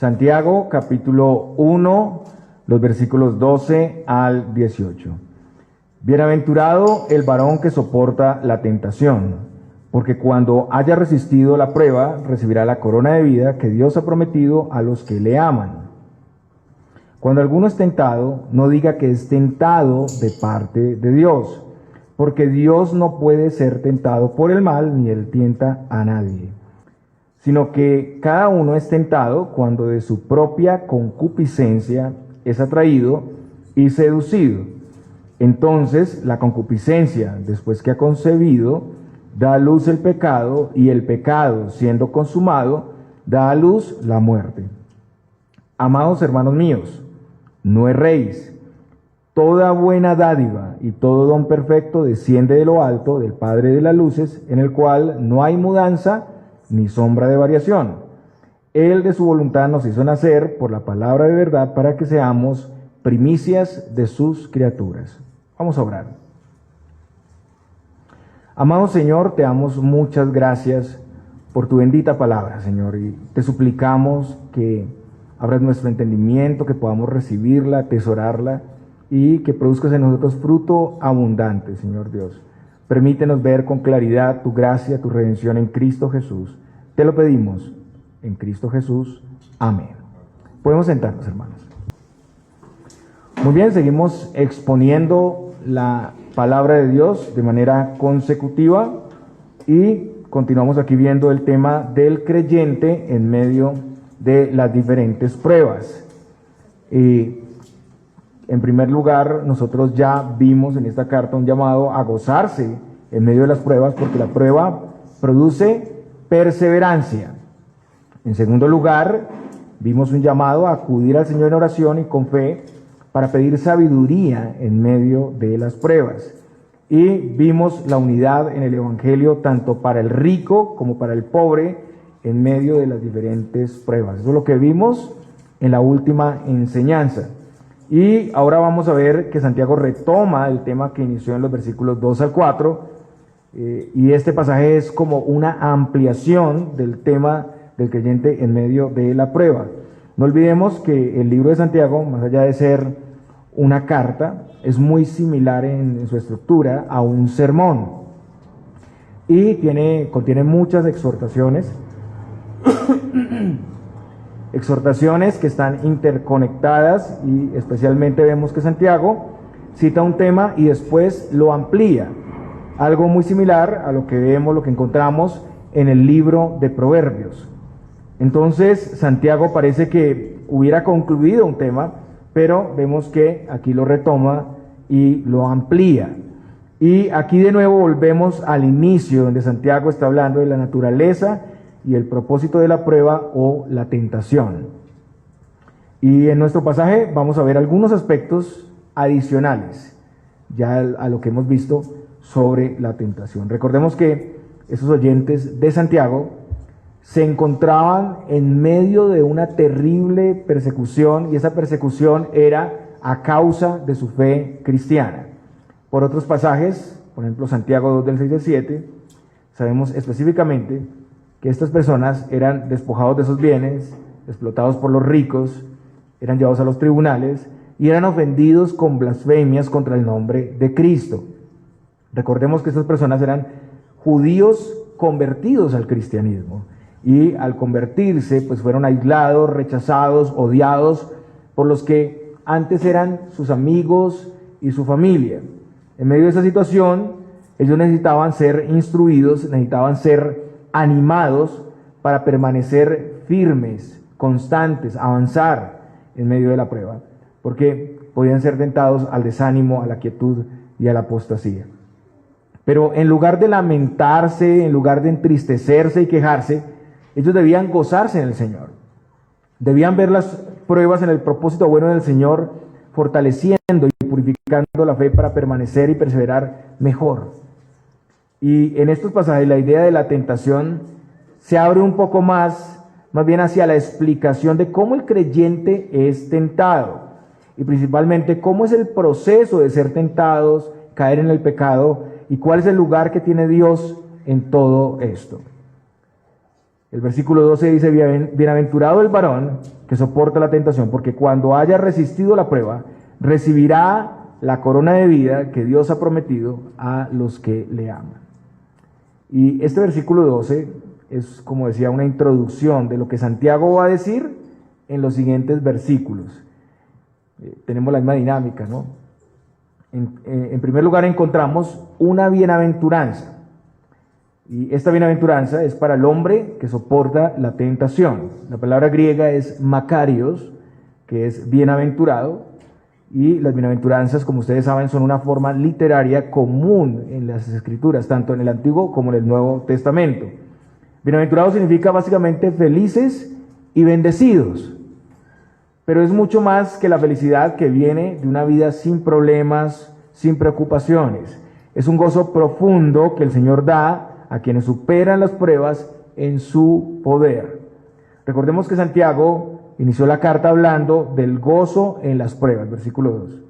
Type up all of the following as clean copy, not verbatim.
Santiago capítulo 1, los versículos 12 al 18. Bienaventurado el varón que soporta la tentación, porque cuando haya resistido la prueba, recibirá la corona de vida que Dios ha prometido a los que le aman. Cuando alguno es tentado, no diga que es tentado de parte de Dios, porque Dios no puede ser tentado por el mal, ni él tienta a nadie, sino que cada uno es tentado cuando de su propia concupiscencia es atraído y seducido. Entonces la concupiscencia, después que ha concebido, da a luz el pecado, y el pecado, siendo consumado, da a luz la muerte. Amados hermanos míos, no erréis. Toda buena dádiva y todo don perfecto desciende de lo alto, del Padre de las luces, en el cual no hay mudanza ni sombra de variación. Él de su voluntad nos hizo nacer por la palabra de verdad para que seamos primicias de sus criaturas. Vamos a orar. Amado Señor, te damos muchas gracias por tu bendita palabra, Señor, y te suplicamos que abras nuestro entendimiento, que podamos recibirla, atesorarla y que produzcas en nosotros fruto abundante, Señor Dios. Permítenos ver con claridad tu gracia, tu redención en Cristo Jesús. Te lo pedimos en Cristo Jesús. Amén. Podemos sentarnos, hermanos. Muy bien, seguimos exponiendo la palabra de Dios de manera consecutiva y continuamos aquí viendo el tema del creyente en medio de las diferentes pruebas. En primer lugar, nosotros ya vimos en esta carta un llamado a gozarse en medio de las pruebas, porque la prueba produce perseverancia. En segundo lugar, vimos un llamado a acudir al Señor en oración y con fe para pedir sabiduría en medio de las pruebas. Y vimos la unidad en el Evangelio tanto para el rico como para el pobre en medio de las diferentes pruebas. Eso es lo que vimos en la última enseñanza. Y ahora vamos a ver que Santiago retoma el tema que inició en los versículos 2 al 4, y este pasaje es como una ampliación del tema del creyente en medio de la prueba. No olvidemos que el libro de Santiago, más allá de ser una carta, es muy similar en su estructura a un sermón, y contiene muchas exhortaciones, exhortaciones que están interconectadas, y especialmente vemos que Santiago cita un tema y después lo amplía, algo muy similar a lo que vemos, lo que encontramos en el libro de Proverbios. Entonces Santiago parece que hubiera concluido un tema, pero vemos que aquí lo retoma y lo amplía. Y aquí de nuevo volvemos al inicio, donde Santiago está hablando de la naturaleza y el propósito de la prueba o la tentación. Y en nuestro pasaje vamos a ver algunos aspectos adicionales ya a lo que hemos visto sobre la tentación. Recordemos que esos oyentes de Santiago se encontraban en medio de una terrible persecución, y esa persecución era a causa de su fe cristiana. Por otros pasajes, por ejemplo Santiago 2 del 6 al 7, sabemos específicamente que estas personas eran despojados de sus bienes, explotados por los ricos, eran llevados a los tribunales y eran ofendidos con blasfemias contra el nombre de Cristo. Recordemos que estas personas eran judíos convertidos al cristianismo, y al convertirse pues fueron aislados, rechazados, odiados por los que antes eran sus amigos y su familia. En medio de esa situación, ellos necesitaban ser instruidos, necesitaban ser animados para permanecer firmes, constantes, avanzar en medio de la prueba, porque podían ser tentados al desánimo, a la quietud y a la apostasía. Pero en lugar de lamentarse, en lugar de entristecerse y quejarse, ellos debían gozarse en el Señor. Debían ver las pruebas en el propósito bueno del Señor, fortaleciendo y purificando la fe para permanecer y perseverar mejor. Y en estos pasajes la idea de la tentación se abre un poco más bien hacia la explicación de cómo el creyente es tentado, y principalmente cómo es el proceso de ser tentados, caer en el pecado, y cuál es el lugar que tiene Dios en todo esto. El versículo 12 dice, bienaventurado el varón que soporta la tentación, porque cuando haya resistido la prueba, recibirá la corona de vida que Dios ha prometido a los que le aman. Y este versículo 12 es, como decía, una introducción de lo que Santiago va a decir en los siguientes versículos. Tenemos la misma dinámica, ¿no? En primer lugar encontramos una bienaventuranza. Y esta bienaventuranza es para el hombre que soporta la tentación. La palabra griega es makarios, que es bienaventurado. Y las bienaventuranzas, como ustedes saben, son una forma literaria común en las Escrituras, tanto en el Antiguo como en el Nuevo Testamento. Bienaventurado significa básicamente felices y bendecidos, pero es mucho más que la felicidad que viene de una vida sin problemas, sin preocupaciones. Es un gozo profundo que el Señor da a quienes superan las pruebas en su poder. Recordemos que Santiago inició la carta hablando del gozo en las pruebas, versículo 2.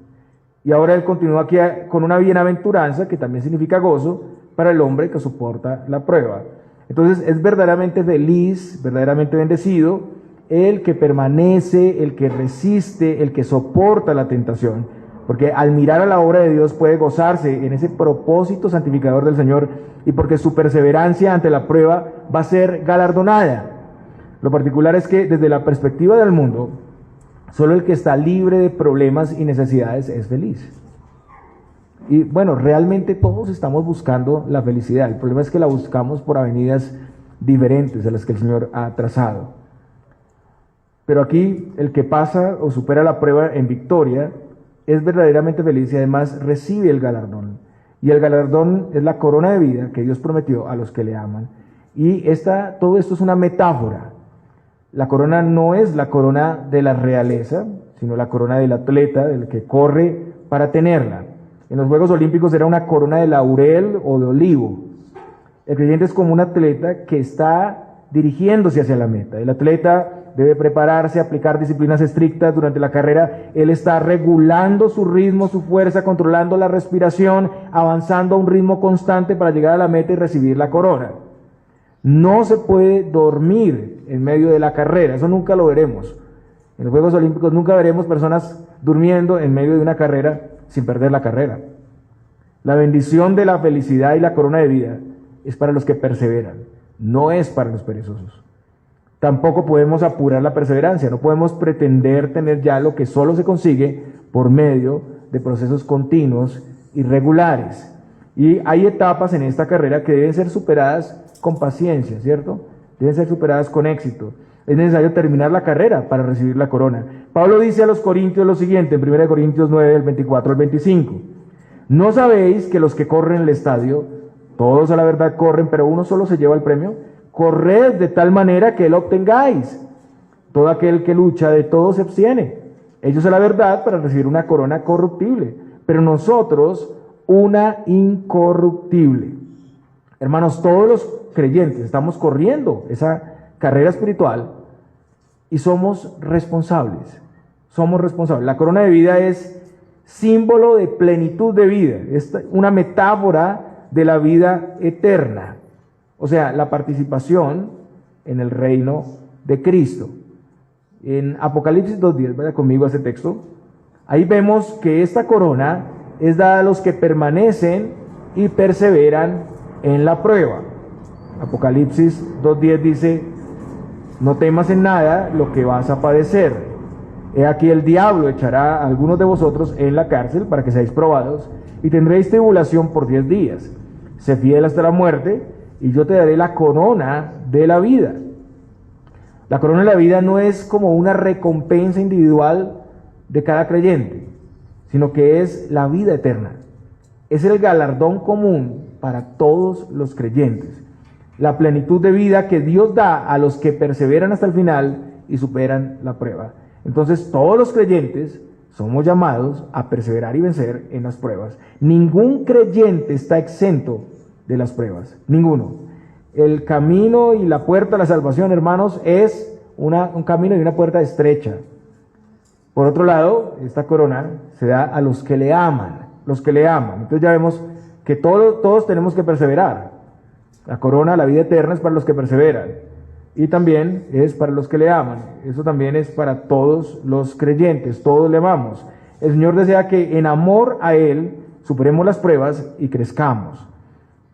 Y ahora él continúa aquí con una bienaventuranza que también significa gozo para el hombre que soporta la prueba. Entonces es verdaderamente feliz, verdaderamente bendecido el que permanece, el que resiste, el que soporta la tentación. Porque al mirar a la obra de Dios puede gozarse en ese propósito santificador del Señor y porque su perseverancia ante la prueba va a ser galardonada. Lo particular es que desde la perspectiva del mundo, solo el que está libre de problemas y necesidades es feliz. Y bueno, realmente todos estamos buscando la felicidad. El problema es que la buscamos por avenidas diferentes a las que el Señor ha trazado. Pero aquí el que pasa o supera la prueba en victoria es verdaderamente feliz y además recibe el galardón. Y el galardón es la corona de vida que Dios prometió a los que le aman. Y todo esto es una metáfora. La corona no es la corona de la realeza, sino la corona del atleta, del que corre para tenerla. En los Juegos Olímpicos era una corona de laurel o de olivo. El creyente es como un atleta que está dirigiéndose hacia la meta. El atleta debe prepararse, aplicar disciplinas estrictas durante la carrera. Él está regulando su ritmo, su fuerza, controlando la respiración, avanzando a un ritmo constante para llegar a la meta y recibir la corona. No se puede dormir en medio de la carrera, eso nunca lo veremos. En los Juegos Olímpicos nunca veremos personas durmiendo en medio de una carrera sin perder la carrera. La bendición de la felicidad y la corona de vida es para los que perseveran, no es para los perezosos. Tampoco podemos apurar la perseverancia, no podemos pretender tener ya lo que solo se consigue por medio de procesos continuos y regulares. Y hay etapas en esta carrera que deben ser superadas con paciencia, ¿cierto? Deben ser superadas con éxito. Es necesario terminar la carrera para recibir la corona. Pablo dice a los Corintios lo siguiente, en 1 Corintios 9, del 24 al 25. ¿No sabéis que los que corren el estadio, todos a la verdad corren, pero uno solo se lleva el premio? Corred de tal manera que lo obtengáis. Todo aquel que lucha de todo se abstiene. Ellos a la verdad para recibir una corona corruptible, pero nosotros una incorruptible. Hermanos, todos los creyentes estamos corriendo esa carrera espiritual y somos responsables. Somos responsables. La corona de vida es símbolo de plenitud de vida. Es una metáfora de la vida eterna. O sea, la participación en el reino de Cristo. En Apocalipsis 2:10, vaya conmigo a ese texto. Ahí vemos que esta corona es dada a los que permanecen y perseveran en la prueba. Apocalipsis 2:10 dice: no temas en nada lo que vas a padecer. He aquí el diablo echará a algunos de vosotros en la cárcel para que seáis probados y tendréis tribulación por 10 días. Sé fiel hasta la muerte y yo te daré la corona de la vida. La corona de la vida no es como una recompensa individual de cada creyente, sino que es la vida eterna. Es el galardón común para todos los creyentes. La plenitud de vida que Dios da a los que perseveran hasta el final y superan la prueba. Entonces todos los creyentes somos llamados a perseverar y vencer en las pruebas. Ningún creyente está exento de las pruebas, ninguno. El camino y la puerta a la salvación, hermanos, es un camino y una puerta estrecha. Por otro lado, esta corona se da a los que le aman, los que le aman. Entonces ya vemos que todos tenemos que perseverar. La corona, la vida eterna, es para los que perseveran. y también es para los que le aman. Eso también es para todos los creyentes, todos le amamos. El Señor desea que en amor a Él superemos las pruebas y crezcamos.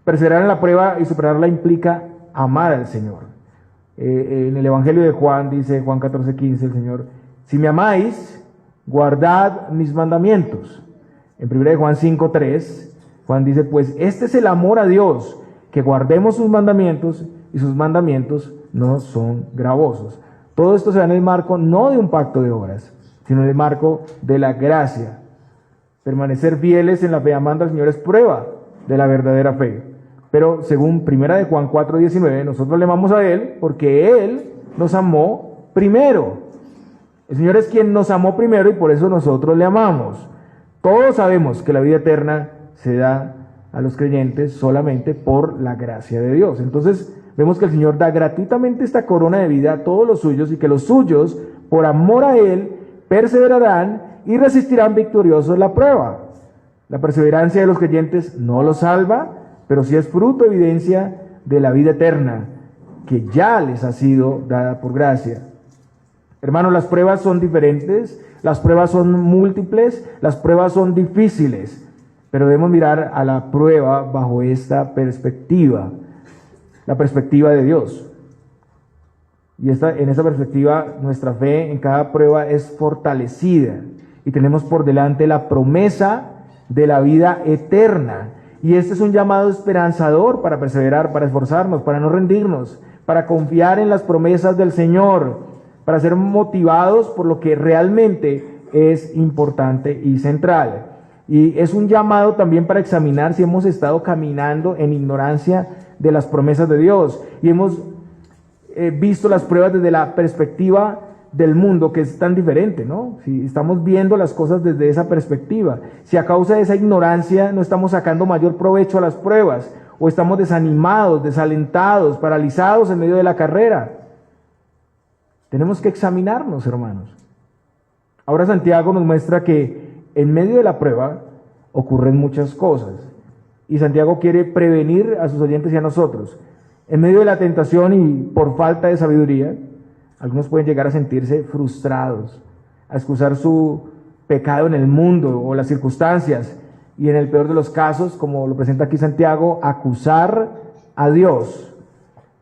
Perseverar en la prueba y superarla implica amar al Señor. En el Evangelio de Juan, dice Juan 14:15, el Señor: si me amáis, guardad mis mandamientos. En 1 Juan 5:3, Juan dice: pues este es el amor a Dios, que guardemos sus mandamientos, y sus mandamientos no son gravosos. Todo esto se da en el marco no de un pacto de obras, sino en el marco de la gracia. Permanecer fieles en la fe amando al Señor es prueba de la verdadera fe. Pero según 1 Juan 4:19, nosotros le amamos a Él porque Él nos amó primero. El Señor es quien nos amó primero y por eso nosotros le amamos. Todos sabemos que la vida eterna se da a los creyentes solamente por la gracia de Dios. Entonces vemos que el Señor da gratuitamente esta corona de vida a todos los suyos y que los suyos, por amor a Él, perseverarán y resistirán victoriosos la prueba. La perseverancia de los creyentes no los salva, pero sí es fruto, evidencia de la vida eterna que ya les ha sido dada por gracia. Hermanos, las pruebas son diferentes, las pruebas son múltiples, las pruebas son difíciles, pero debemos mirar a la prueba bajo esta perspectiva, la perspectiva de Dios. Y en esa perspectiva nuestra fe en cada prueba es fortalecida y tenemos por delante la promesa de la vida eterna. Y este es un llamado esperanzador para perseverar, para esforzarnos, para no rendirnos, para confiar en las promesas del Señor, para ser motivados por lo que realmente es importante y central. Y es un llamado también para examinar si hemos estado caminando en ignorancia de las promesas de Dios y hemos visto las pruebas desde la perspectiva del mundo, que es tan diferente, ¿no? Si estamos viendo las cosas desde esa perspectiva, si a causa de esa ignorancia no estamos sacando mayor provecho a las pruebas, o estamos desanimados, desalentados, paralizados en medio de la carrera. Tenemos que examinarnos, hermanos. Ahora Santiago nos muestra que en medio de la prueba ocurren muchas cosas, y Santiago quiere prevenir a sus oyentes y a nosotros. En medio de la tentación y por falta de sabiduría, algunos pueden llegar a sentirse frustrados, a excusar su pecado en el mundo o las circunstancias, y en el peor de los casos, como lo presenta aquí Santiago, acusar a Dios.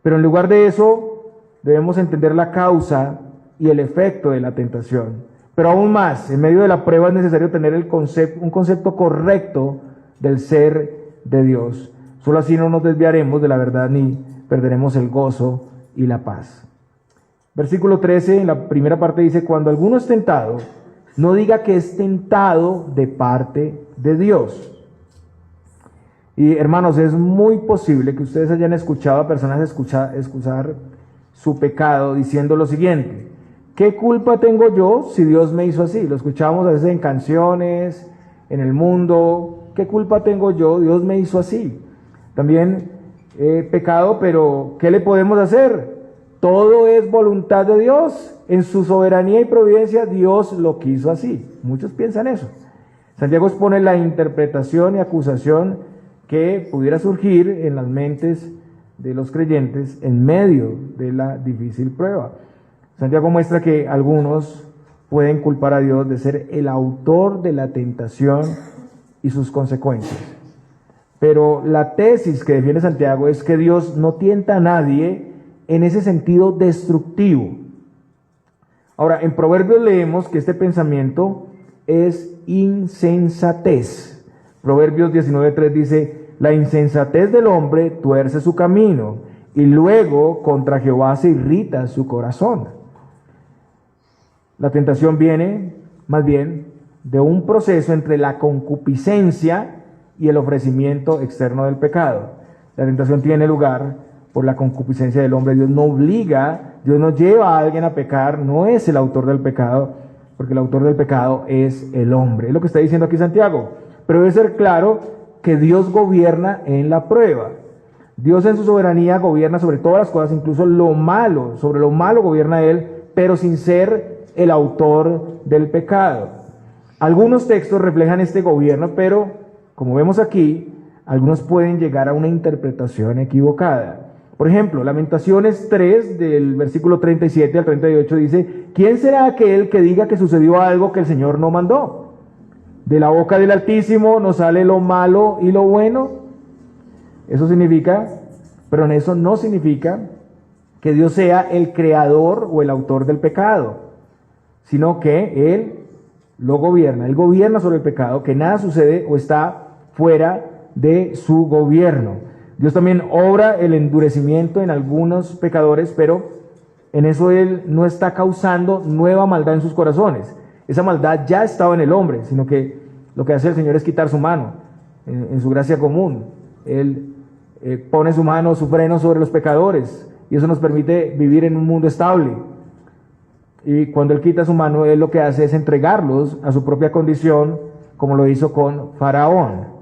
Pero en lugar de eso, debemos entender la causa y el efecto de la tentación. Pero aún más, en medio de la prueba es necesario tener un concepto correcto del ser de Dios. Solo así no nos desviaremos de la verdad ni perderemos el gozo y la paz. Versículo 13, en la primera parte dice: cuando alguno es tentado, no diga que es tentado de parte de Dios. Y hermanos, es muy posible que ustedes hayan escuchado a personas excusar su pecado diciendo lo siguiente: ¿qué culpa tengo yo si Dios me hizo así? Lo escuchamos a veces en canciones, en el mundo. ¿Qué culpa tengo yo? Dios me hizo así. También pecado, pero ¿qué le podemos hacer? Todo es voluntad de Dios. En su soberanía y providencia Dios lo quiso así. Muchos piensan eso. Santiago expone la interpretación y acusación que pudiera surgir en las mentes de los creyentes en medio de la difícil prueba. Santiago muestra que algunos pueden culpar a Dios de ser el autor de la tentación y sus consecuencias. Pero la tesis que defiende Santiago es que Dios no tienta a nadie en ese sentido destructivo. Ahora, en Proverbios leemos que este pensamiento es insensatez. Proverbios 19:3 dice: la insensatez del hombre tuerce su camino, y luego contra Jehová se irrita su corazón. La tentación viene, más bien, de un proceso entre la concupiscencia y el ofrecimiento externo del pecado. La tentación tiene lugar por la concupiscencia del hombre. Dios no obliga, Dios no lleva a alguien a pecar, no es el autor del pecado, porque el autor del pecado es el hombre. Es lo que está diciendo aquí Santiago. Pero debe ser claro que Dios gobierna en la prueba. Dios en su soberanía gobierna sobre todas las cosas, incluso lo malo, sobre lo malo gobierna Él, pero sin ser el autor del pecado. Algunos textos reflejan este gobierno, pero como vemos aquí, algunos pueden llegar a una interpretación equivocada. Por ejemplo, Lamentaciones 3, del versículo 37 al 38 dice: ¿quién será aquel que diga que sucedió algo que el Señor no mandó? De la boca del Altísimo nos sale lo malo y lo bueno. Eso significa, pero en eso no significa que Dios sea el creador o el autor del pecado, sino que Él lo gobierna. Él gobierna sobre el pecado, que nada sucede o está fuera de su gobierno. Dios también obra el endurecimiento en algunos pecadores, pero en eso Él no está causando nueva maldad en sus corazones. Esa maldad ya estaba en el hombre, sino que lo que hace el Señor es quitar su mano en su gracia común. Él pone su mano, su freno sobre los pecadores, y eso nos permite vivir en un mundo estable. Y cuando Él quita su mano, Él lo que hace es entregarlos a su propia condición, como lo hizo con Faraón.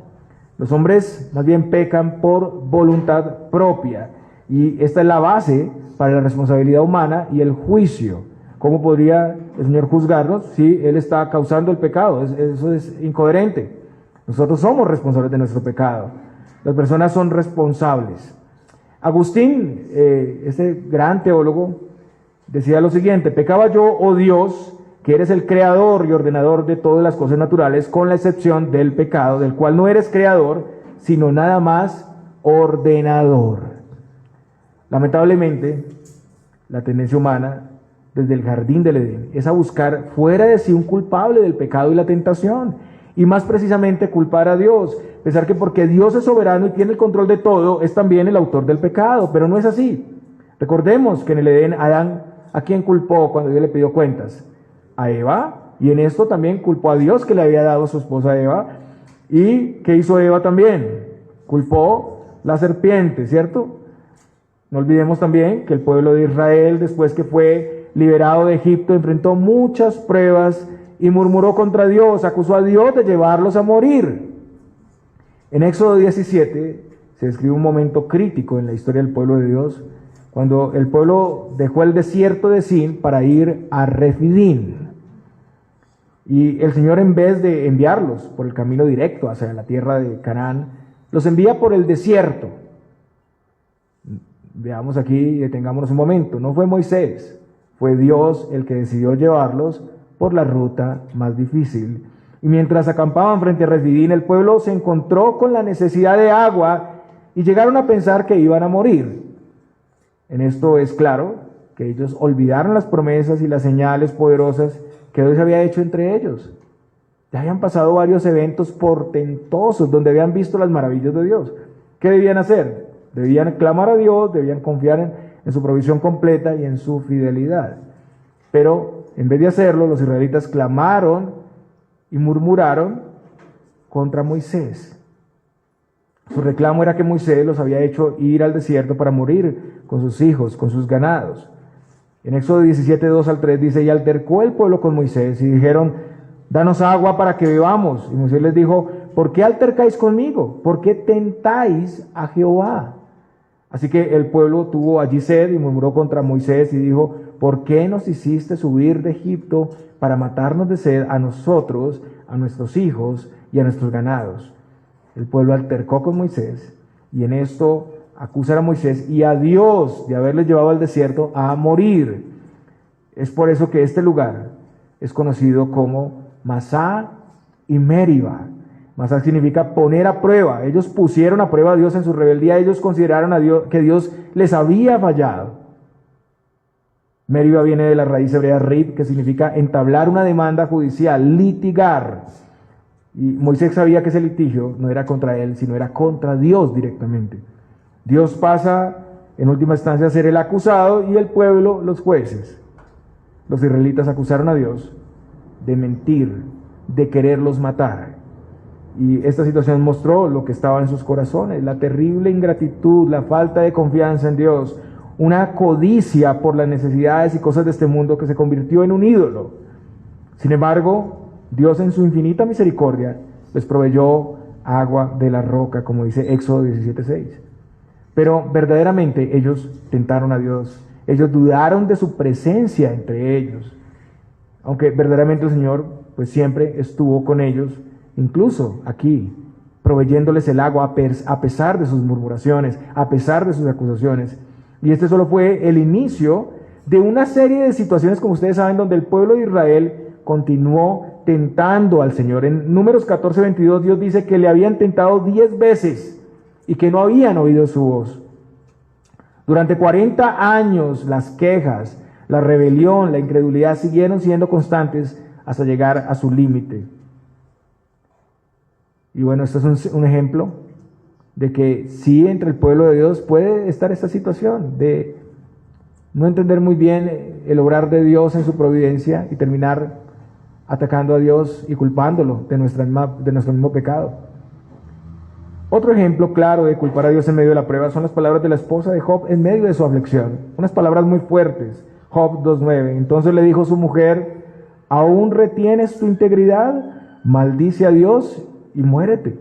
Los hombres más bien pecan por voluntad propia, y esta es la base para la responsabilidad humana y el juicio. ¿Cómo podría el Señor juzgarnos si Él está causando el pecado? Eso es incoherente. Nosotros somos responsables de nuestro pecado. Las personas son responsables. Agustín, este gran teólogo, decía lo siguiente: pecaba yo, oh Dios, que eres el creador y ordenador de todas las cosas naturales, con la excepción del pecado, del cual no eres creador, sino nada más ordenador. Lamentablemente, la tendencia humana, desde el jardín del Edén, es a buscar fuera de sí un culpable del pecado y la tentación, y más precisamente culpar a Dios, pensar que porque Dios es soberano y tiene el control de todo, es también el autor del pecado, pero no es así. Recordemos que en el Edén, Adán, ¿a quién culpó cuando Dios le pidió cuentas? A Eva, y en esto también culpó a Dios que le había dado a su esposa Eva. ¿Y qué hizo Eva también? Culpó la serpiente, ¿cierto? No olvidemos también que el pueblo de Israel, después que fue liberado de Egipto, enfrentó muchas pruebas y murmuró contra Dios, acusó a Dios de llevarlos a morir. En Éxodo 17 se describe un momento crítico en la historia del pueblo de Dios, cuando el pueblo dejó el desierto de Sin para ir a Refidim. Y el Señor, en vez de enviarlos por el camino directo hacia la tierra de Canaán, los envía por el desierto. Veamos aquí y detengámonos un momento. No fue Moisés, fue Dios el que decidió llevarlos por la ruta más difícil. Y mientras acampaban frente a Refidim, el pueblo se encontró con la necesidad de agua y llegaron a pensar que iban a morir. En esto es claro que ellos olvidaron las promesas y las señales poderosas que Dios había hecho entre ellos. Ya habían pasado varios eventos portentosos donde habían visto las maravillas de Dios. ¿Qué debían hacer? Debían clamar a Dios, debían confiar en su provisión completa y en su fidelidad. Pero en vez de hacerlo, los israelitas clamaron y murmuraron contra Moisés. Su reclamo era que Moisés los había hecho ir al desierto para morir con sus hijos, con sus ganados. En Éxodo 17, 2 al 3 dice: y altercó el pueblo con Moisés y dijeron: danos agua para que bebamos. Y Moisés les dijo: ¿por qué altercáis conmigo? ¿Por qué tentáis a Jehová? Así que el pueblo tuvo allí sed y murmuró contra Moisés y dijo: ¿por qué nos hiciste subir de Egipto para matarnos de sed a nosotros, a nuestros hijos y a nuestros ganados? El pueblo altercó con Moisés y en esto acusan a Moisés y a Dios de haberles llevado al desierto a morir. Es por eso que este lugar es conocido como Masá y Meriba. Masá significa poner a prueba. Ellos pusieron a prueba a Dios en su rebeldía. Ellos consideraron a Dios que Dios les había fallado. Meriba viene de la raíz hebrea rib, que significa entablar una demanda judicial, litigar. Y Moisés sabía que ese litigio no era contra él, sino era contra Dios directamente. Dios pasa en última instancia a ser el acusado y el pueblo los jueces. Los israelitas acusaron a Dios de mentir, de quererlos matar. Y esta situación mostró lo que estaba en sus corazones: la terrible ingratitud, la falta de confianza en Dios, una codicia por las necesidades y cosas de este mundo que se convirtió en un ídolo. Sin embargo, Dios en su infinita misericordia les proveyó agua de la roca, como dice Éxodo 17:6. Pero verdaderamente ellos tentaron a Dios, ellos dudaron de su presencia entre ellos, aunque verdaderamente el Señor pues siempre estuvo con ellos, incluso aquí proveyéndoles el agua a pesar de sus murmuraciones, a pesar de sus acusaciones. Y este solo fue el inicio de una serie de situaciones, como ustedes saben, donde el pueblo de Israel continuó tentando al Señor. En Números 14:22 Dios dice que le habían tentado 10 veces y que no habían oído su voz. Durante 40 años las quejas, la rebelión, la incredulidad siguieron siendo constantes hasta llegar a su límite. Y bueno, esto es un ejemplo de que sí, entre el pueblo de Dios puede estar esta situación de no entender muy bien el obrar de Dios en su providencia y terminar atacando a Dios y culpándolo de nuestro mismo pecado. Otro ejemplo claro de culpar a Dios en medio de la prueba son las palabras de la esposa de Job en medio de su aflicción. Unas palabras muy fuertes. Job 2:9. Entonces le dijo su mujer: ¿aún retienes tu integridad? Maldice a Dios y muérete.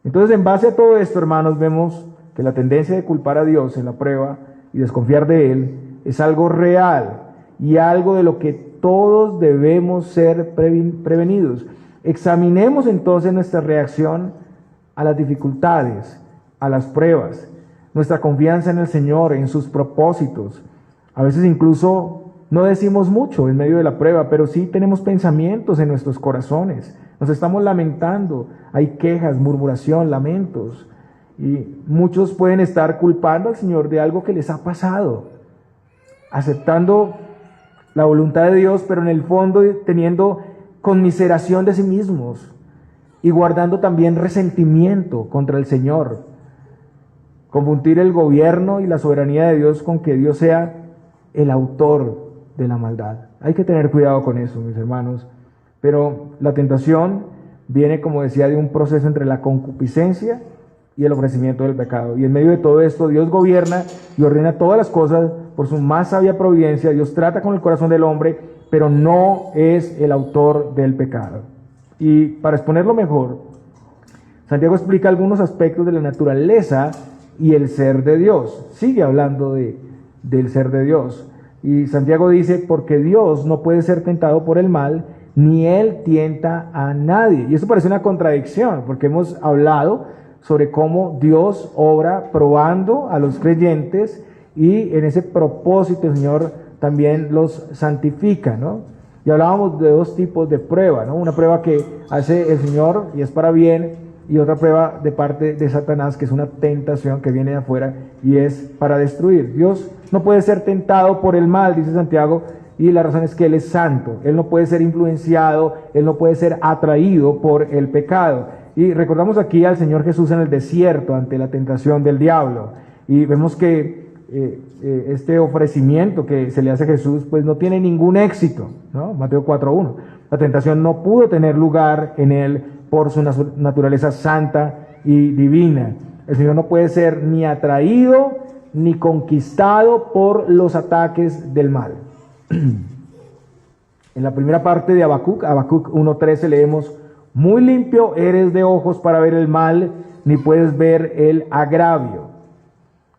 Entonces, en base a todo esto, hermanos, vemos que la tendencia de culpar a Dios en la prueba y desconfiar de Él es algo real y algo de lo que todos debemos ser prevenidos. Examinemos entonces nuestra reacción a las dificultades, a las pruebas, nuestra confianza en el Señor, en sus propósitos. A veces incluso no decimos mucho en medio de la prueba, pero sí tenemos pensamientos en nuestros corazones. Nos estamos lamentando, hay quejas, murmuración, lamentos. Y muchos pueden estar culpando al Señor de algo que les ha pasado, aceptando la voluntad de Dios, pero en el fondo teniendo conmiseración de sí mismos y guardando también resentimiento contra el Señor. Confundir el gobierno y la soberanía de Dios con que Dios sea el autor de la maldad. Hay que tener cuidado con eso, mis hermanos. Pero la tentación viene, como decía, de un proceso entre la concupiscencia y el ofrecimiento del pecado. Y en medio de todo esto, Dios gobierna y ordena todas las cosas por su más sabia providencia. Dios trata con el corazón del hombre, pero no es el autor del pecado. Y para exponerlo mejor, Santiago explica algunos aspectos de la naturaleza y el ser de Dios. Sigue hablando del ser de Dios. Y Santiago dice: porque Dios no puede ser tentado por el mal, ni Él tienta a nadie. Y eso parece una contradicción, porque hemos hablado sobre cómo Dios obra probando a los creyentes y en ese propósito el Señor también los santifica, ¿no? Y hablábamos de dos tipos de prueba, ¿no? Una prueba que hace el Señor y es para bien, y otra prueba de parte de Satanás, que es una tentación que viene de afuera y es para destruir. Dios no puede ser tentado por el mal, dice Santiago, y la razón es que Él es santo. Él no puede ser influenciado, Él no puede ser atraído por el pecado. Y recordamos aquí al Señor Jesús en el desierto ante la tentación del diablo. Y vemos que este ofrecimiento que se le hace a Jesús pues no tiene ningún éxito, ¿no? Mateo 4:1. La tentación no pudo tener lugar en Él por su naturaleza santa y divina. El Señor no puede ser ni atraído ni conquistado por los ataques del mal. En la primera parte de Habacuc 1:13 leemos: muy limpio eres de ojos para ver el mal, ni puedes ver el agravio.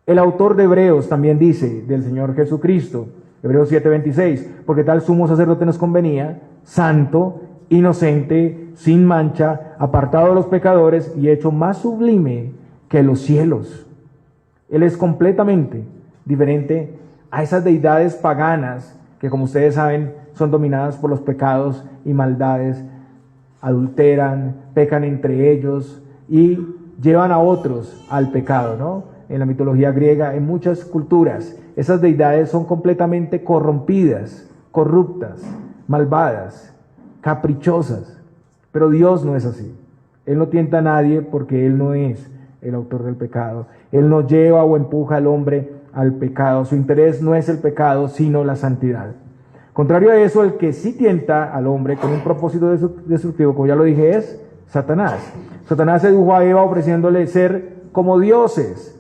El autor de Hebreos también dice del Señor Jesucristo, Hebreos 7:26, porque tal sumo sacerdote nos convenía, santo, inocente, sin mancha, apartado de los pecadores y hecho más sublime que los cielos. Él es completamente diferente a esas deidades paganas que, como ustedes saben, son dominadas por los pecados y maldades, adulteran, pecan entre ellos y llevan a otros al pecado, ¿no? En la mitología griega, en muchas culturas, esas deidades son completamente corrompidas, corruptas, malvadas, caprichosas. Pero Dios no es así. Él no tienta a nadie porque Él no es el autor del pecado. Él no lleva o empuja al hombre al pecado. Su interés no es el pecado, sino la santidad. Contrario a eso, el que sí tienta al hombre con un propósito destructivo, como ya lo dije, es Satanás. Satanás sedujo a Eva ofreciéndole ser como dioses.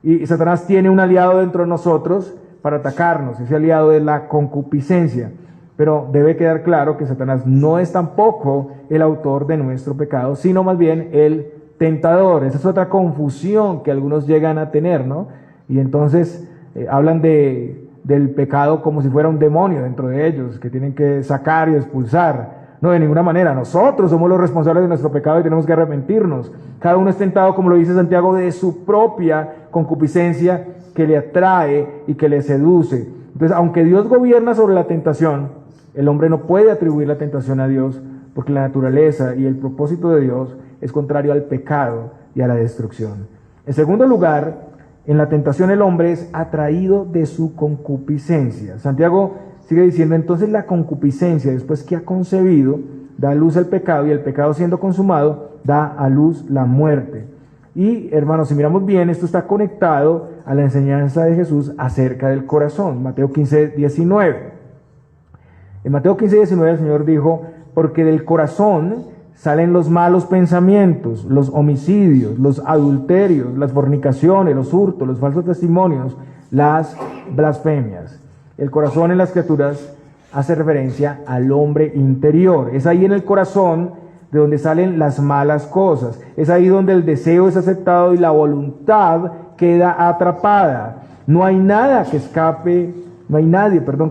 Y Satanás tiene un aliado dentro de nosotros para atacarnos. Ese aliado es la concupiscencia. Pero debe quedar claro que Satanás no es tampoco el autor de nuestro pecado, sino más bien el tentador. Esa es otra confusión que algunos llegan a tener, ¿no? Y entonces hablan del pecado como si fuera un demonio dentro de ellos, que tienen que sacar y expulsar. No, de ninguna manera. Nosotros somos los responsables de nuestro pecado y tenemos que arrepentirnos. Cada uno es tentado, como lo dice Santiago, de su propia concupiscencia que le atrae y que le seduce. Entonces, aunque Dios gobierna sobre la tentación, el hombre no puede atribuir la tentación a Dios, porque la naturaleza y el propósito de Dios es contrario al pecado y a la destrucción. En segundo lugar, en la tentación el hombre es atraído de su concupiscencia. Santiago sigue diciendo, entonces la concupiscencia, después que ha concebido, da a luz el pecado, y el pecado siendo consumado, da a luz la muerte. Y hermanos, si miramos bien, esto está conectado a la enseñanza de Jesús acerca del corazón. Mateo 15:19. En Mateo 15:19 el Señor dijo, porque del corazón salen los malos pensamientos, los homicidios, los adulterios, las fornicaciones, los hurtos, los falsos testimonios, las blasfemias. El corazón en las Escrituras hace referencia al hombre interior. Es ahí en el corazón de donde salen las malas cosas. Es ahí donde el deseo es aceptado y la voluntad queda atrapada. No hay nadie que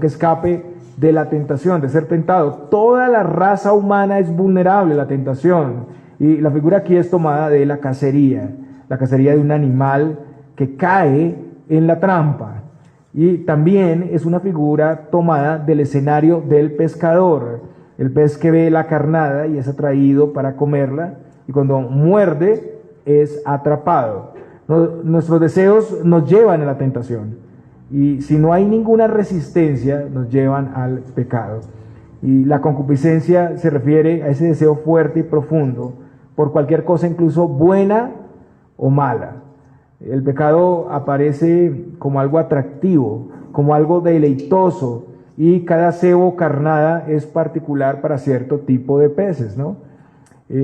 escape de la tentación, de ser tentado. Toda la raza humana es vulnerable a la tentación. Y la figura aquí es tomada de la cacería de un animal que cae en la trampa. Y también es una figura tomada del escenario del pescador, el pez que ve la carnada y es atraído para comerla, y cuando muerde es atrapado. Nuestros deseos nos llevan a la tentación, y si no hay ninguna resistencia, nos llevan al pecado. Y la concupiscencia se refiere a ese deseo fuerte y profundo por cualquier cosa, incluso buena o mala. El pecado aparece como algo atractivo, como algo deleitoso, y cada cebo carnada es particular para cierto tipo de peces, ¿no?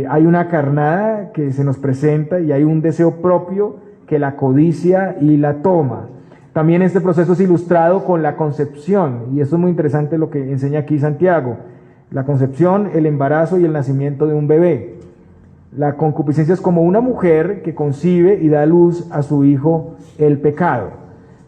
Hay una carnada que se nos presenta y hay un deseo propio que la codicia y la toma. También este proceso es ilustrado con la concepción, y eso es muy interesante lo que enseña aquí Santiago. La concepción, el embarazo y el nacimiento de un bebé. La concupiscencia es como una mujer que concibe y da a luz a su hijo el pecado.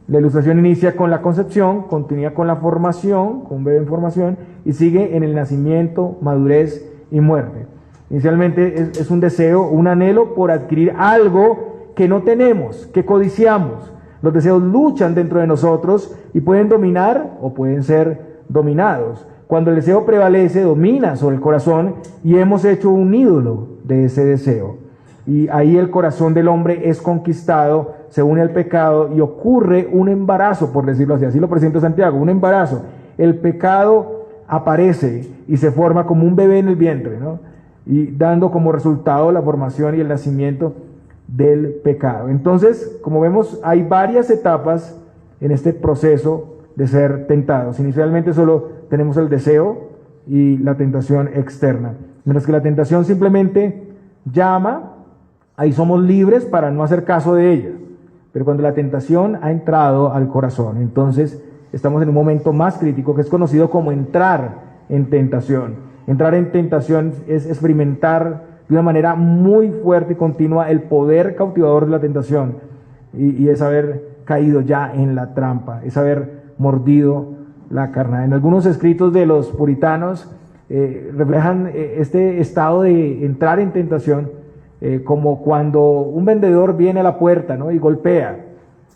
La ilustración inicia con la concepción, continúa con la formación, con un bebé en formación, y sigue en el nacimiento, madurez y muerte. Inicialmente es un deseo, un anhelo por adquirir algo que no tenemos, que codiciamos. Los deseos luchan dentro de nosotros y pueden dominar o pueden ser dominados. Cuando el deseo prevalece, domina sobre el corazón y hemos hecho un ídolo de ese deseo. Y ahí el corazón del hombre es conquistado, se une al pecado y ocurre un embarazo, por decirlo así lo presenta Santiago, un embarazo. El pecado aparece y se forma como un bebé en el vientre, ¿no? Y dando como resultado la formación y el nacimiento del pecado. Entonces, como vemos, hay varias etapas en este proceso de ser tentados. Inicialmente solo tenemos el deseo y la tentación externa. Mientras que la tentación simplemente llama, ahí somos libres para no hacer caso de ella. Pero cuando la tentación ha entrado al corazón, entonces estamos en un momento más crítico que es conocido como entrar en tentación. Entrar en tentación es experimentar de una manera muy fuerte y continua el poder cautivador de la tentación, y es haber caído ya en la trampa, es haber mordido la carnada. En algunos escritos de los puritanos reflejan este estado de entrar en tentación como cuando un vendedor viene a la puerta, ¿no? Y golpea,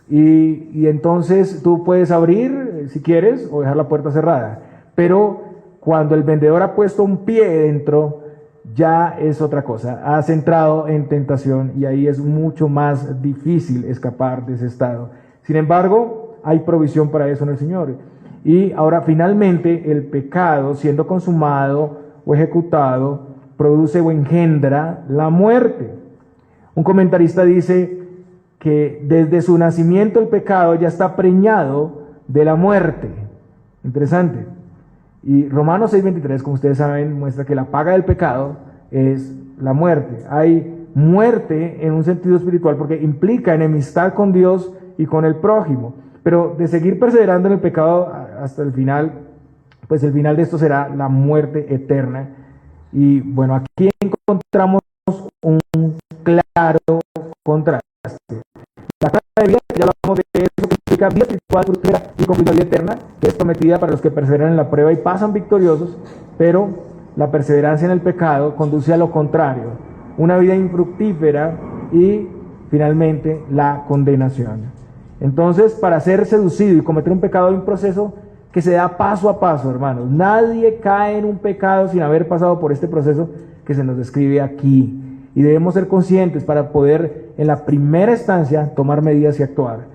y entonces tú puedes abrir si quieres o dejar la puerta cerrada, pero cuando el vendedor ha puesto un pie dentro, ya es otra cosa. Has entrado en tentación y ahí es mucho más difícil escapar de ese estado. Sin embargo, hay provisión para eso en el Señor. Y ahora finalmente el pecado, siendo consumado o ejecutado, produce o engendra la muerte. Un comentarista dice que desde su nacimiento el pecado ya está preñado de la muerte. Interesante. Y Romanos 6:23, como ustedes saben, muestra que la paga del pecado es la muerte. Hay muerte en un sentido espiritual porque implica enemistad con Dios y con el prójimo. Pero de seguir perseverando en el pecado hasta el final, pues el final de esto será la muerte eterna. Y bueno, aquí encontramos un claro contraste. La carta de vida, ya hablamos de eso, que implica vida espiritual, fructífera y con vida eterna, que es prometida para los que perseveran en la prueba y pasan victoriosos, pero la perseverancia en el pecado conduce a lo contrario, una vida infructífera y finalmente la condenación. Entonces, para ser seducido y cometer un pecado hay un proceso que se da paso a paso, hermanos. Nadie cae en un pecado sin haber pasado por este proceso que se nos describe aquí. Y debemos ser conscientes para poder, en la primera instancia, tomar medidas y actuar.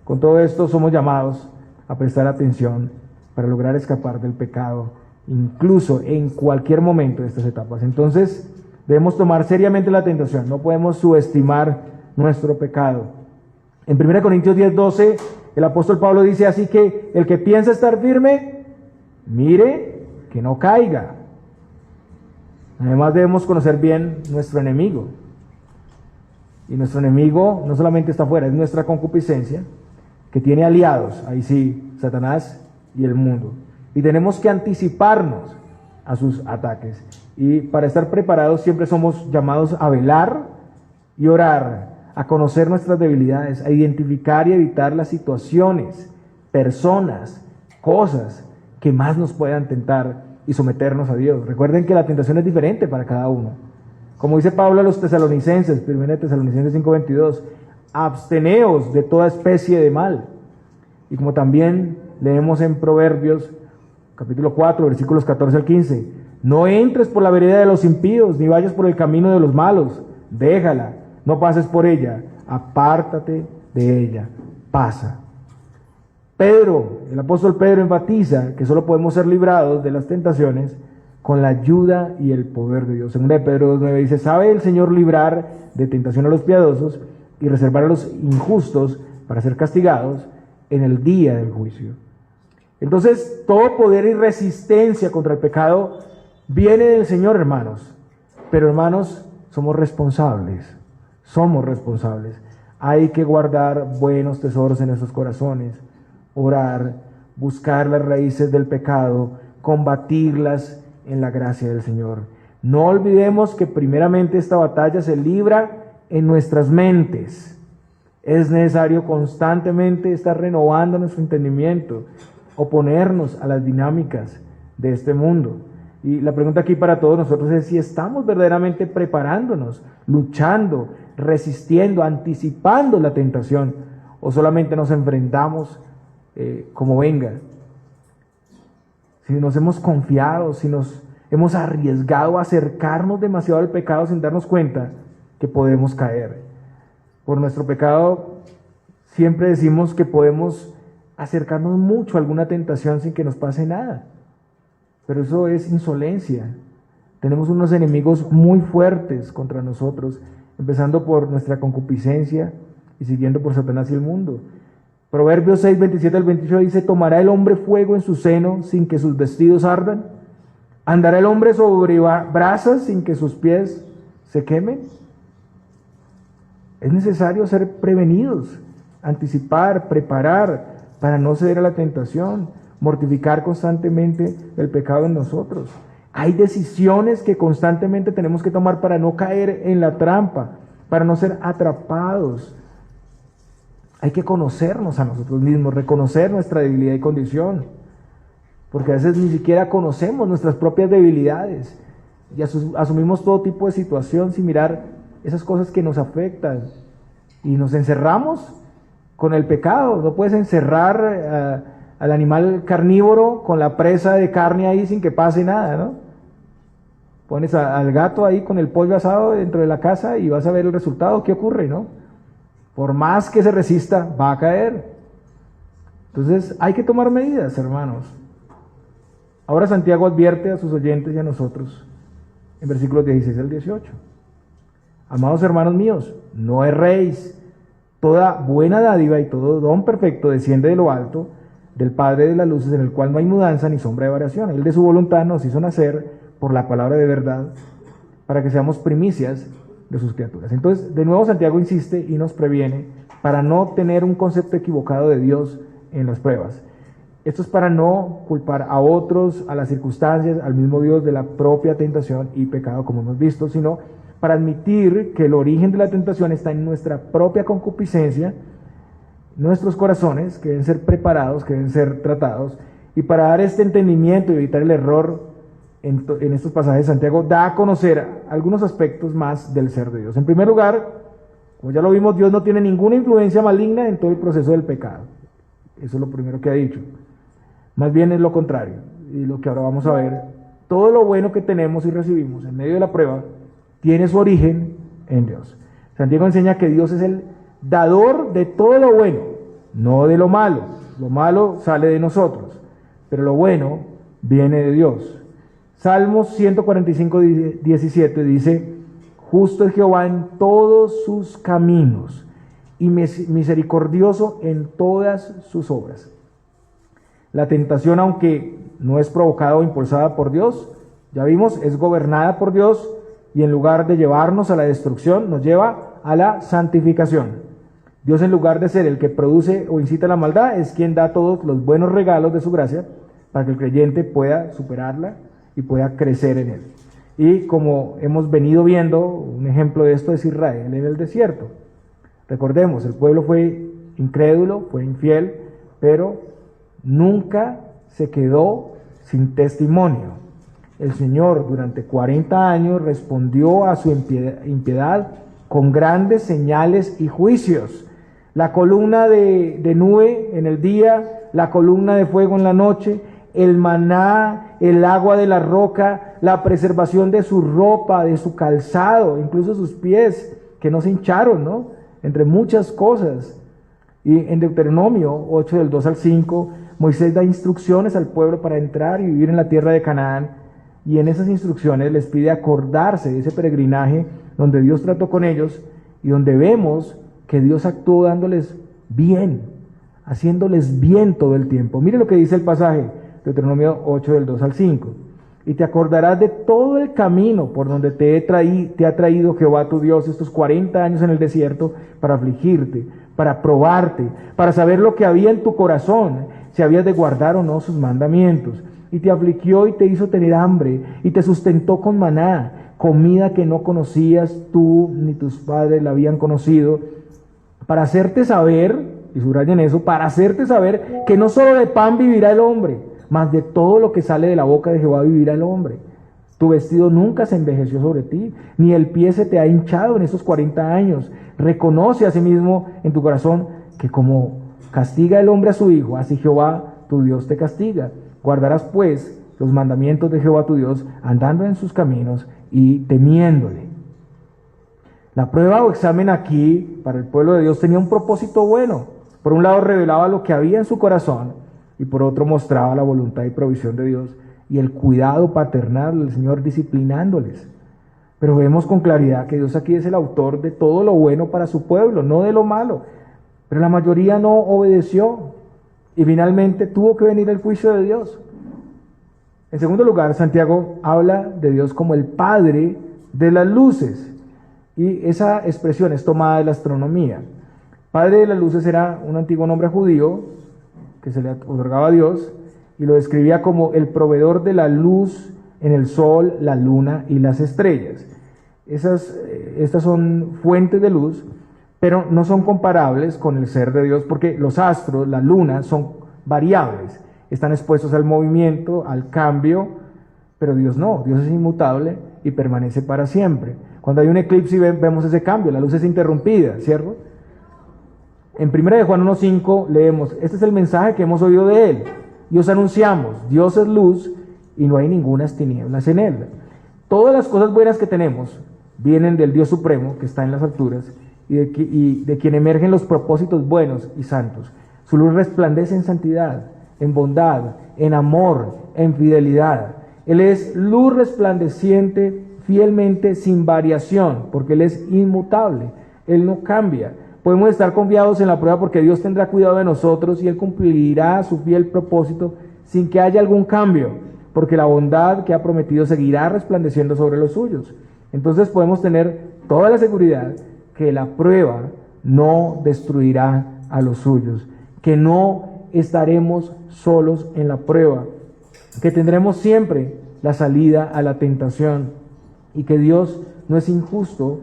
Con todo esto somos llamados a prestar atención para lograr escapar del pecado, incluso en cualquier momento de estas etapas. Entonces, debemos tomar seriamente la tentación, no podemos subestimar nuestro pecado. En 1 Corintios 10:12, el apóstol Pablo dice: así que el que piensa estar firme, mire que no caiga. Además debemos conocer bien nuestro enemigo. Y nuestro enemigo no solamente está afuera, es nuestra concupiscencia, que tiene aliados, ahí sí, Satanás y el mundo. Y tenemos que anticiparnos a sus ataques. Y para estar preparados siempre somos llamados a velar y orar, a conocer nuestras debilidades, a identificar y evitar las situaciones, personas, cosas que más nos puedan tentar y someternos a Dios. Recuerden que la tentación es diferente para cada uno. Como dice Pablo a los tesalonicenses, 1 Tesalonicenses 5:22, absteneos de toda especie de mal. Y como también leemos en Proverbios, capítulo 4, versículos 14 al 15, no entres por la vereda de los impíos, ni vayas por el camino de los malos, déjala, no pases por ella, apártate de ella, pasa. Pedro, el apóstol Pedro enfatiza que solo podemos ser librados de las tentaciones con la ayuda y el poder de Dios. 2 Pedro 2:9 dice: sabe el Señor librar de tentación a los piadosos y reservar a los injustos para ser castigados en el día del juicio. Entonces, todo poder y resistencia contra el pecado viene del Señor, hermanos. Pero, hermanos, somos responsables. Hay que guardar buenos tesoros en nuestros corazones, orar, buscar las raíces del pecado, combatirlas en la gracia del Señor. No olvidemos que primeramente esta batalla se libra en nuestras mentes. Es necesario constantemente estar renovando nuestro entendimiento, oponernos a las dinámicas de este mundo. Y la pregunta aquí para todos nosotros es si estamos verdaderamente preparándonos, luchando, resistiendo, anticipando la tentación, o solamente nos enfrentamos como venga. Si nos hemos confiado, si nos hemos arriesgado a acercarnos demasiado al pecado sin darnos cuenta que podemos caer. Por nuestro pecado siempre decimos que podemos acercarnos mucho a alguna tentación sin que nos pase nada. Pero eso es insolencia. Tenemos unos enemigos muy fuertes contra nosotros, empezando por nuestra concupiscencia y siguiendo por Satanás y el mundo. Proverbios 6, 27 al 28 dice: ¿tomará el hombre fuego en su seno sin que sus vestidos ardan? ¿Andará el hombre sobre brasas sin que sus pies se quemen? Es necesario ser prevenidos, anticipar, preparar para no ceder a la tentación, mortificar constantemente el pecado en nosotros. Hay decisiones que constantemente tenemos que tomar para no caer en la trampa, para no ser atrapados. Hay que conocernos a nosotros mismos, reconocer nuestra debilidad y condición, porque a veces ni siquiera conocemos nuestras propias debilidades y asumimos todo tipo de situación sin mirar esas cosas que nos afectan y nos encerramos con el pecado. No puedes encerrar al animal carnívoro con la presa de carne ahí sin que pase nada, ¿no? Pones al gato ahí con el pollo asado dentro de la casa y vas a ver el resultado. ¿Qué ocurre, no? Por más que se resista, va a caer. Entonces hay que tomar medidas, hermanos. Ahora Santiago advierte a sus oyentes y a nosotros en versículos 16 al 18. Amados hermanos míos, no erréis. Toda buena dádiva y todo don perfecto desciende de lo alto, del Padre de las luces, en el cual no hay mudanza ni sombra de variación. Él de su voluntad nos hizo nacer por la palabra de verdad, para que seamos primicias de sus criaturas. Entonces, de nuevo Santiago insiste y nos previene para no tener un concepto equivocado de Dios en las pruebas. Esto es para no culpar a otros, a las circunstancias, al mismo Dios de la propia tentación y pecado, como hemos visto, sino para admitir que el origen de la tentación está en nuestra propia concupiscencia, nuestros corazones, que deben ser preparados, que deben ser tratados, y para dar este entendimiento y evitar el error en estos pasajes Santiago da a conocer algunos aspectos más del ser de Dios. En primer lugar, como ya lo vimos, Dios no tiene ninguna influencia maligna en todo el proceso del pecado. Eso es lo primero que ha dicho. Más bien es lo contrario, y lo que ahora vamos a ver. Todo lo bueno que tenemos y recibimos en medio de la prueba tiene su origen en Dios. Santiago enseña que Dios es el dador de todo lo bueno, no de lo malo. Lo malo sale de nosotros, pero lo bueno viene de Dios. Salmos 145, 17 dice: justo es Jehová en todos sus caminos y misericordioso en todas sus obras. La tentación, aunque no es provocada o impulsada por Dios, ya vimos, es gobernada por Dios, y en lugar de llevarnos a la destrucción, nos lleva a la santificación. Dios, en lugar de ser el que produce o incita la maldad, es quien da todos los buenos regalos de su gracia para que el creyente pueda superarla y pueda crecer en él. Y como hemos venido viendo, un ejemplo de esto es Israel en el desierto. Recordemos, el pueblo fue incrédulo, fue infiel, pero nunca se quedó sin testimonio. El Señor durante 40 años respondió a su impiedad con grandes señales y juicios. La columna de nube en el día, la columna de fuego en la noche, el maná, el agua de la roca, la preservación de su ropa, de su calzado, incluso sus pies, que no se hincharon, ¿no? Entre muchas cosas. Y en Deuteronomio 8, del 2 al 5, Moisés da instrucciones al pueblo para entrar y vivir en la tierra de Canaán, y en esas instrucciones les pide acordarse de ese peregrinaje donde Dios trató con ellos y donde vemos que Dios actuó dándoles bien, haciéndoles bien todo el tiempo. Mire lo que dice el pasaje, Deuteronomio 8, del 2 al 5. Y te acordarás de todo el camino por donde te ha traído Jehová tu Dios estos 40 años en el desierto para afligirte, para probarte, para saber lo que había en tu corazón, si habías de guardar o no sus mandamientos. Y te afligió y te hizo tener hambre, y te sustentó con maná, comida que no conocías tú ni tus padres la habían conocido, para hacerte saber, y subrayen eso, para hacerte saber que no solo de pan vivirá el hombre, mas de todo lo que sale de la boca de Jehová vivirá el hombre. Tu vestido nunca se envejeció sobre ti, ni el pie se te ha hinchado en estos 40 años. Reconoce asimismo en tu corazón que como castiga el hombre a su hijo, así Jehová tu Dios te castiga. Guardarás pues los mandamientos de Jehová tu Dios, andando en sus caminos y temiéndole. La prueba o examen aquí para el pueblo de Dios tenía un propósito bueno. Por un lado revelaba lo que había en su corazón, y por otro mostraba la voluntad y provisión de Dios y el cuidado paternal del Señor disciplinándoles. Pero vemos con claridad que Dios aquí es el autor de todo lo bueno para su pueblo, no de lo malo. Pero la mayoría no obedeció y finalmente tuvo que venir el juicio de Dios. En segundo lugar, Santiago habla de Dios como el Padre de las luces, y esa expresión es tomada de la astronomía. Padre de las luces era un antiguo nombre judío que se le otorgaba a Dios, y lo describía como el proveedor de la luz en el sol, la luna y las estrellas. Estas son fuentes de luz, pero no son comparables con el ser de Dios, porque los astros, la luna, son variables, están expuestos al movimiento, al cambio, pero Dios no, Dios es inmutable y permanece para siempre. Cuando hay un eclipse vemos ese cambio, la luz es interrumpida, ¿cierto? En 1 de Juan 1:5 leemos: este es el mensaje que hemos oído de él y os anunciamos, Dios es luz y no hay ningunas tinieblas en él. Todas las cosas buenas que tenemos vienen del Dios supremo que está en las alturas y de quien emergen los propósitos buenos y santos. Su luz resplandece en santidad, en bondad, en amor, en fidelidad. Él es luz resplandeciente fielmente, sin variación, porque Él es inmutable, Él no cambia. Podemos estar confiados en la prueba porque Dios tendrá cuidado de nosotros y Él cumplirá su fiel propósito sin que haya algún cambio, porque la bondad que ha prometido seguirá resplandeciendo sobre los suyos. Entonces podemos tener toda la seguridad que la prueba no destruirá a los suyos, que no estaremos solos en la prueba, que tendremos siempre la salida a la tentación y que Dios no es injusto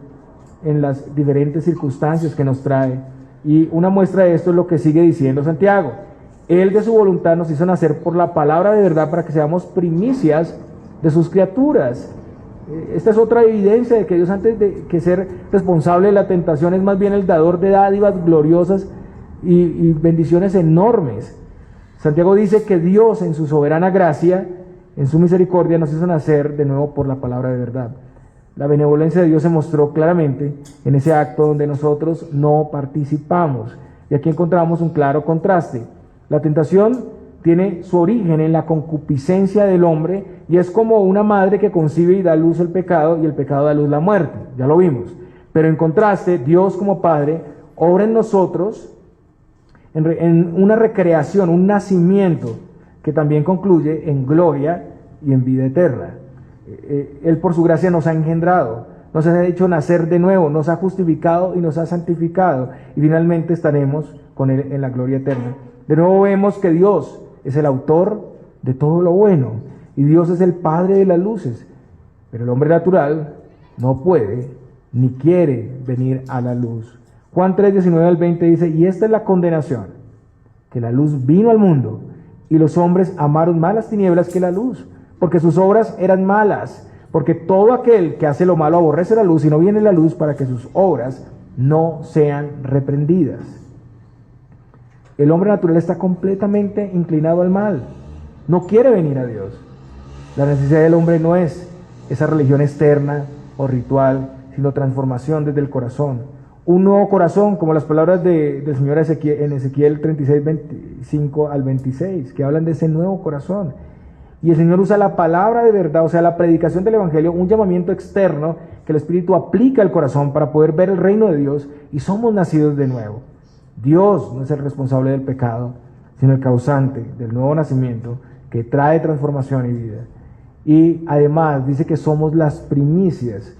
en las diferentes circunstancias que nos trae. Y una muestra de esto es lo que sigue diciendo Santiago: Él de su voluntad nos hizo nacer por la palabra de verdad para que seamos primicias de sus criaturas. Esta es otra evidencia de que Dios, antes de que ser responsable de la tentación, es más bien el dador de dádivas gloriosas y bendiciones enormes. Santiago dice que Dios, en su soberana gracia, en su misericordia, nos hizo nacer de nuevo por la palabra de verdad. La benevolencia de Dios se mostró claramente en ese acto donde nosotros no participamos. Y aquí encontramos un claro contraste. La tentación tiene su origen en la concupiscencia del hombre y es como una madre que concibe y da a luz el pecado, y el pecado da a luz la muerte. Ya lo vimos. Pero en contraste, Dios como Padre obra en nosotros en una recreación, un nacimiento que también concluye en gloria y en vida eterna. Él por su gracia nos ha engendrado, nos ha hecho nacer de nuevo, nos ha justificado y nos ha santificado, y finalmente estaremos con Él en la gloria eterna. De nuevo vemos que Dios es el autor de todo lo bueno, y Dios es el Padre de las luces, pero el hombre natural no puede ni quiere venir a la luz. Juan 3, 19 al 20 dice: y esta es la condenación, que la luz vino al mundo, y los hombres amaron más las tinieblas que la luz, porque sus obras eran malas, porque todo aquel que hace lo malo aborrece la luz y no viene la luz para que sus obras no sean reprendidas. El hombre natural está completamente inclinado al mal, no quiere venir a Dios. La necesidad del hombre no es esa religión externa o ritual, sino transformación desde el corazón. Un nuevo corazón, como las palabras del Señor en Ezequiel 36, 25 al 26, que hablan de ese nuevo corazón. Y el Señor usa la palabra de verdad, o sea, la predicación del Evangelio, un llamamiento externo que el Espíritu aplica al corazón para poder ver el reino de Dios, y somos nacidos de nuevo. Dios no es el responsable del pecado, sino el causante del nuevo nacimiento que trae transformación y vida. Y además dice que somos las primicias.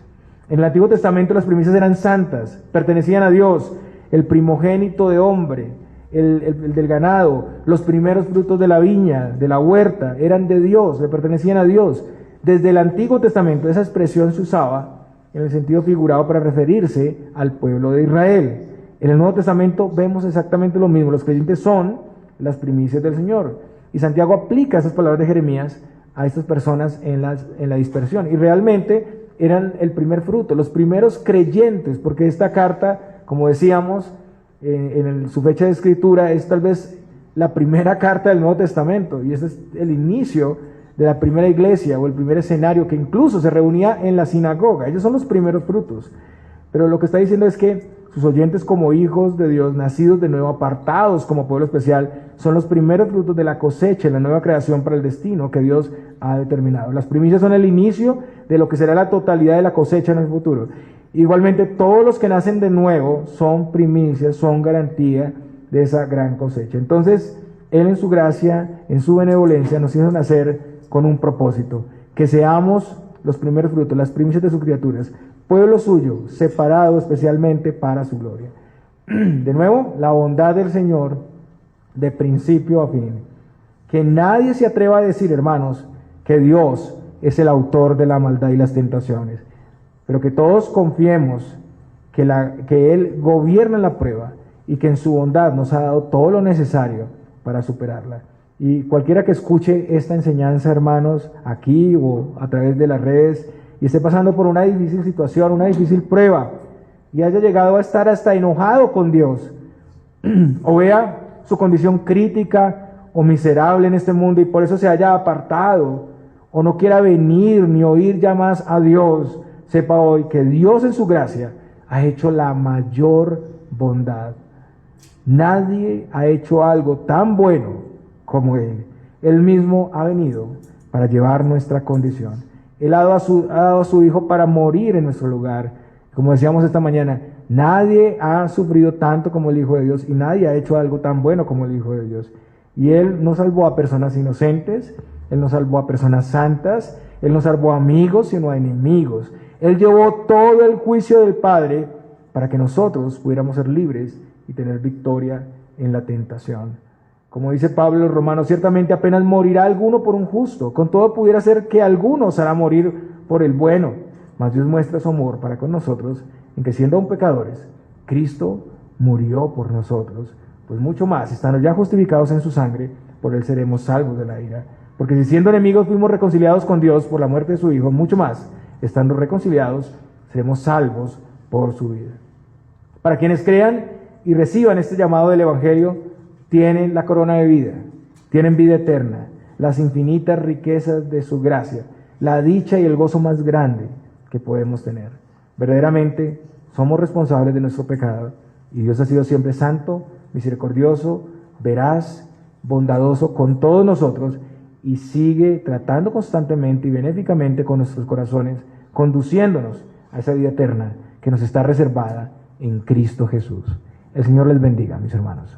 En el Antiguo Testamento las primicias eran santas, pertenecían a Dios. El primogénito de hombre, el del ganado, los primeros frutos de la viña, de la huerta, eran de Dios, le pertenecían a Dios. Desde el Antiguo Testamento esa expresión se usaba en el sentido figurado para referirse al pueblo de Israel. En el Nuevo Testamento vemos exactamente lo mismo. Los creyentes son las primicias del Señor. Y Santiago aplica esas palabras de Jeremías a estas personas en la dispersión. Y realmente eran el primer fruto, los primeros creyentes, porque esta carta, como decíamos, su fecha de escritura es tal vez la primera carta del Nuevo Testamento, y ese es el inicio de la primera iglesia o el primer escenario que incluso se reunía en la sinagoga. Ellos son los primeros frutos. Pero lo que está diciendo es que sus oyentes, como hijos de Dios, nacidos de nuevo, apartados como pueblo especial, son los primeros frutos de la cosecha, la nueva creación para el destino que Dios ha determinado. Las primicias son el inicio de lo que será la totalidad de la cosecha en el futuro. Igualmente, todos los que nacen de nuevo son primicias, son garantía de esa gran cosecha. Entonces, Él en su gracia, en su benevolencia, nos hizo nacer con un propósito: que seamos los primeros frutos, las primicias de sus criaturas, pueblo suyo, separado especialmente para su gloria. De nuevo, la bondad del Señor de principio a fin. Que nadie se atreva a decir, hermanos, que Dios es el autor de la maldad y las tentaciones, pero que todos confiemos que Él gobierna la prueba y que en su bondad nos ha dado todo lo necesario para superarla. Y cualquiera que escuche esta enseñanza, hermanos, aquí o a través de las redes, y esté pasando por una difícil situación, una difícil prueba, y haya llegado a estar hasta enojado con Dios, o vea su condición crítica o miserable en este mundo y por eso se haya apartado, o no quiera venir ni oír ya más a Dios, sepa hoy que Dios en su gracia ha hecho la mayor bondad. Nadie ha hecho algo tan bueno como Él. Él mismo ha venido para llevar nuestra condición. Él ha dado a su Hijo para morir en nuestro lugar. Como decíamos esta mañana, nadie ha sufrido tanto como el Hijo de Dios y nadie ha hecho algo tan bueno como el Hijo de Dios. Y Él no salvó a personas inocentes, Él no salvó a personas santas, Él no salvó a amigos, sino a enemigos. Él llevó todo el juicio del Padre para que nosotros pudiéramos ser libres y tener victoria en la tentación. Como dice Pablo en los Romanos, ciertamente apenas morirá alguno por un justo, con todo pudiera ser que algunos hará morir por el bueno, mas Dios muestra su amor para con nosotros, en que siendo aún pecadores, Cristo murió por nosotros, pues mucho más, estando ya justificados en su sangre, por Él seremos salvos de la ira. Porque si siendo enemigos fuimos reconciliados con Dios por la muerte de su Hijo, mucho más, estando reconciliados, seremos salvos por su vida. Para quienes crean y reciban este llamado del Evangelio, tienen la corona de vida, tienen vida eterna, las infinitas riquezas de su gracia, la dicha y el gozo más grande que podemos tener. Verdaderamente somos responsables de nuestro pecado y Dios ha sido siempre santo, misericordioso, veraz, bondadoso con todos nosotros y sigue tratando constantemente y benéficamente con nuestros corazones, conduciéndonos a esa vida eterna que nos está reservada en Cristo Jesús. El Señor les bendiga, mis hermanos.